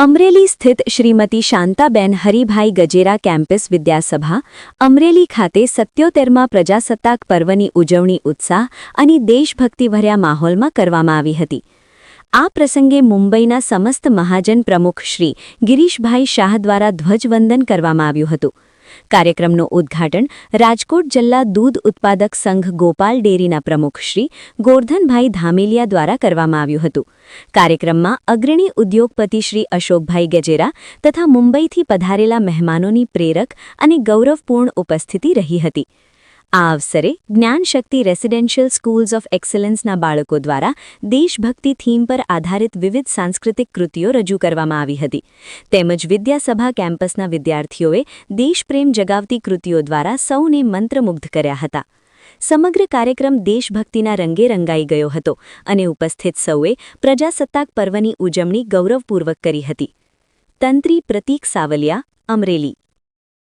અમરેલી સ્થિત શ્રીમતી શાંતાબેન હરિભાઈ ગજેરા કેમ્પસ વિદ્યાસભા અમરેલી ખાતે 77મા પ્રજાસત્તાક પર્વની ઉજવણી ઉત્સાહ અને દેશભક્તિભર્યા માહોલમાં કરવામાં આવી હતી। આ પ્રસંગે મુંબઈના સમસ્ત મહાજન પ્રમુખ શ્રી ગિરીશભાઈ શાહ દ્વારા ધ્વજવંદન કરવામાં આવ્યું હતું। કાર્યક્રમનું ઉદ્ઘાટન રાજકોટ જિલ્લા દૂધ ઉત્પાદક સંઘ ગોપાલ ડેરીના પ્રમુખ શ્રી ગોરધનભાઈ ધામેલિયા દ્વારા કરવામાં આવ્યું હતું। કાર્યક્રમમાં અગ્રણી ઉદ્યોગપતિ શ્રી અશોકભાઈ ગજેરા તથા મુંબઈથી પધારેલા મહેમાનોની પ્રેરક અને ગૌરવપૂર્ણ ઉપસ્થિતિ રહી હતી। આ અવસરે જ્ઞાનશક્તિ રેસિડેન્શિયલ સ્કૂલ્સ ઓફ એક્સલન્સના બાળકો દ્વારા દેશભક્તિ થીમ પર આધારિત વિવિધ સાંસ્કૃતિક કૃતિઓ રજૂ કરવામાં આવી હતી તેમજ વિદ્યાસભા કેમ્પસના વિદ્યાર્થીઓએ દેશપ્રેમ જગાવતી કૃતિઓ દ્વારા સૌને મંત્રમુગ્ધ કર્યા હતા। સમગ્ર કાર્યક્રમ દેશભક્તિના રંગે રંગાઈ ગયો હતો અને ઉપસ્થિત સૌએ પ્રજાસત્તાક પર્વની ઉજવણી ગૌરવપૂર્વક કરી હતી। તંત્રી પ્રતીક સાવલિયા, અમરેલી।